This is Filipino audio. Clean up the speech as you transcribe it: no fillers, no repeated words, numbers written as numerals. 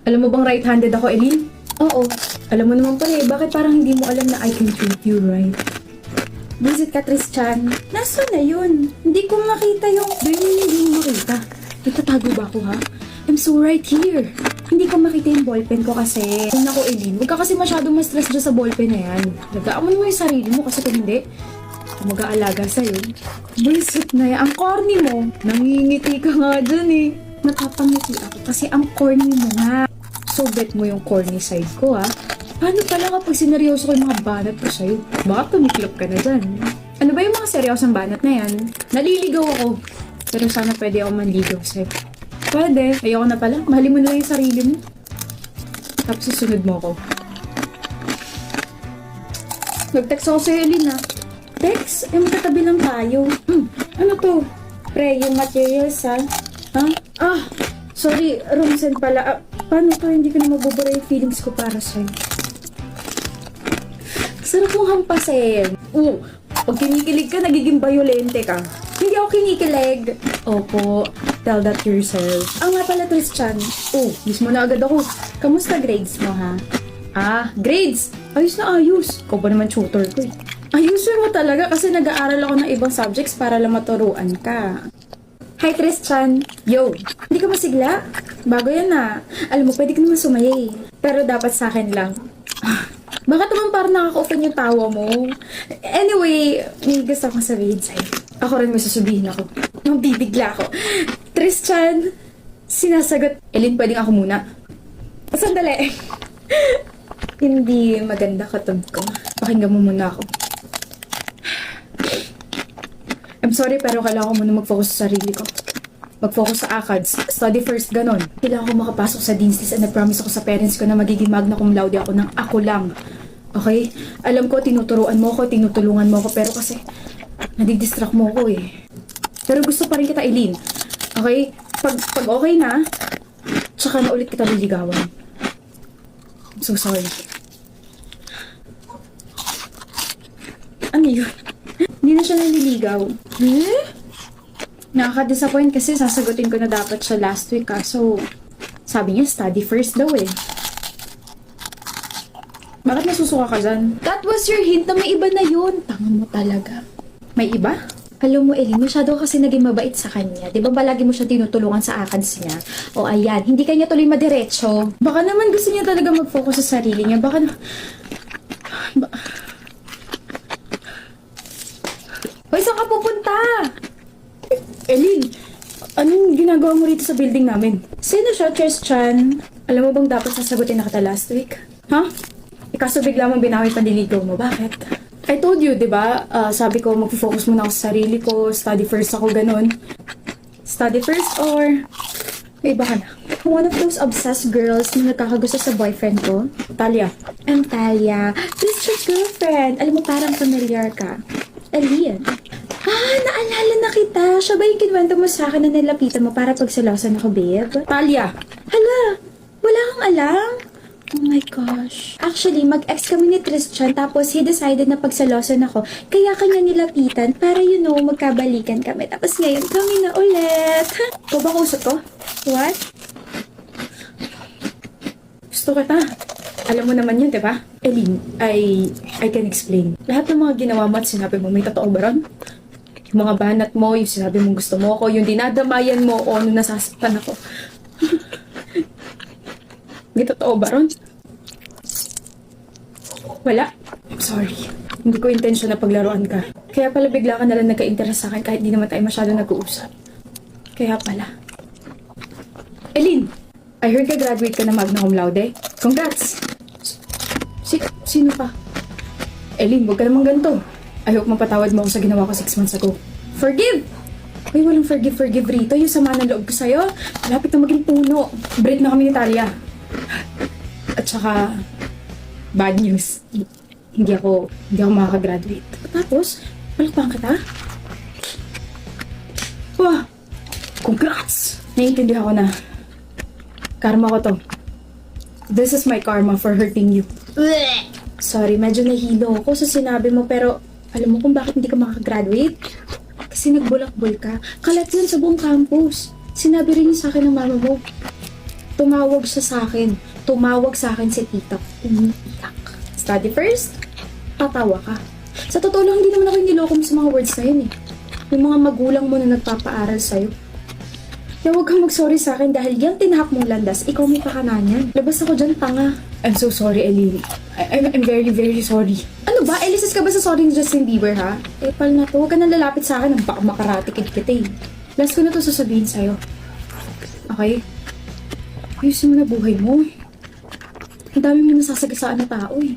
Alam mo bang right-handed ako, Eileen? Oo. Alam mo naman pala bakit parang hindi mo alam na I can treat you right? Visit ka, Tristan. Nasaan na yun? Hindi ko makita yung... Hindi mo makita. Nagtatago ba ako, ha? I'm so right here. Hindi ko makita yung ballpen ko kasi. Ay, naku, Eileen. Huwag ka kasi masyadong ma-stress dyan sa ballpen na yan. Nagaaman mo yung sarili mo kasi kung hindi, mag-aalaga sa'yo. Bullshit na yan. Ang corny mo. Nangingiti ka nga dyan eh. Napapangiti ako kasi ang corny mo nga. So, bet mo yung corny side ko, ha? Paano pala kapag sineryoso ko yung mga banat ko sa'yo? Baka tumiklop ka na dyan. Ano ba yung mga seryosong banat na yan? Naliligaw ako. Pero sana pwede ako manligaw sa'yo. Pwede. Ayoko na pala. Mahalin mo na lang yung sarili mo. Tapos susunod mo ako. Nag-text ako sa'yo, Eileen, ha? Tex, magkatabi lang tayo. Ano to? Pre, yung materials ha. Ha? Ah! Sorry, wrong send pala. Paano to? Hindi ko na mabubura yung feelings ko para sa'yo. Sarap mong hampasin. Pag kinikilig ka, nagiging violente ka. Hindi ako kinikilig. Opo, tell that to yourself. Nga pala, Tristan. Mismo na agad ako. Kamusta grades mo ha? Grades! Ayos na ayos. Ikaw ba naman tutor ko eh. Ayusin mo talaga kasi nag-aaral ako ng ibang subjects para lang maturuan ka. Hi, Tristan. Yo! Hindi ka masigla? Bago yan na. Alam mo, pwede ka naman sumaya. Pero dapat sa akin lang. Bakit naman parang nakaka-open yung tawa mo? Anyway, may gusto akong sabihin sa'yo. Ako rin may sasabihin ako. Mabibigla ako. Tristan, sinasagot. Eileen, pwedeng ako muna. Sandali. Hindi maganda katog ko. Pakinggan mo muna ako. I'm sorry pero kailangan ko muna mag-focus sa sarili ko. Mag-focus sa ACADS. Study first, ganon. Kailangan ko makapasok sa Dean's List and nag-promise ako sa parents ko na magiging magna cum laude ako ng ako lang. Okay? Alam ko, tinuturuan mo ko, tinutulungan mo ko, pero kasi nadidistract mo ko eh. Pero gusto pa rin kita, Eileen. Okay? Pag okay na, tsaka na ulit kita liligawan. I'm so sorry. Ano yun? Hindi na siya naliligaw. Nakaka-disappoint kasi sasagutin ko na dapat siya last week So, sabi niya study first daw eh. Bakit nasusuka ka dyan? That was your hint na may iba na yun. Tanga mo talaga. May iba? Alam mo, Ellie, masyado kasi naging mabait sa kanya. Di ba palagi mo siya tinutulungan sa ACADS niya? O ayan, hindi kanya tuloy madiretso. Baka naman gusto niya talaga mag-focus sa sarili niya. Baka na... Hoy, saan ka pupunta? Eileen, anong ginagawa mo rito sa building namin? Sino siya, Tristan? Alam mo bang dapat sasagutin na kita last week? Ha? Ikaso bigla mong binawi panliligaw mo. Bakit? I told you, di ba? Sabi ko, mag-focus muna ako sa sarili ko. Study first ako, ganun. Study first or... May iba ka na. One of those obsessed girls na nagkakagusto sa boyfriend ko. Talia. I'm Talia. Tristan's girlfriend. Alam mo, parang familiar ka. Alien. Naalala na kita. Siya ba yung kinwento mo sa akin na nilapitan mo para pagsilosan ako, babe? Talia! Hala! Wala kang alam? Oh my gosh. Actually, mag-ex kami ni Tristan tapos he decided na pagsalosan ako. Kaya kanya nilapitan para magkabalikan kami. Tapos ngayon kami na ulit. Ikaw ba kausap ko? What? Gusto kita. Alam mo naman yun, di ba? Eileen, I can explain. Lahat ng mga ginawa mo at sinabi mo, may totoo ba ron? Yung mga banat mo, yung sinabi mong gusto mo ako, yung dinadamayan mo, o ano nasasaktan ako. May totoo ba ron? Wala. I'm sorry. Hindi ko intensyon na paglaruan ka. Kaya pala bigla ka nalang nagka-interest sa akin kahit di naman tayo masyado nag-uusap. Kaya pala. Eileen, I heard ka graduate ka na magna cum laude. Congrats! Sino pa? Eileen, huwag ka naman ganito. I hope mapatawad mo ako sa ginawa ko 6 months ago. Forgive! Uy, walang forgive rito. Yung sama ng loob ko sa'yo, malapit na maging puno. Break na kami ni Talia. At saka, bad news. Hindi ako makakagraduate. Tapos, palakpakan kita. Wah! Congrats! Naiintindihan ko na. Karma ko to. This is my karma for hurting you. Sorry, medyo nahilo ako sa sinabi mo pero alam mo kung bakit hindi ka makakagraduate? Kasi nagbulakbol ka. Kalat yan sa buong campus. Sinabi rin yun sa akin ng mama mo. Tumawag siya sa akin. Tumawag sa akin si tita. Umiiyak. Study first, tatawa ka. Sa totoo lang, hindi naman ako niloko mo sa mga words na yun eh. Yung mga magulang mo na nagpapaaral sa'yo. Kaya huwag kang mag-sorry sa akin dahil yung tinahak mong landas, ikaw may pakananan yan. Labas ako dyan, tanga. I'm so sorry, Eileen. I'm very, very sorry. Ano ba? Elisis ka ba sa sorry ni Justin Bieber, ha? Eh, pal na to. Huwag ka nang lalapit sa akin. Baka makaratikid kita eh. Last ko na to sasabihin sa'yo. Okay? Ayusin mo na buhay mo. Ang dami mo nasasagasaan na tao eh.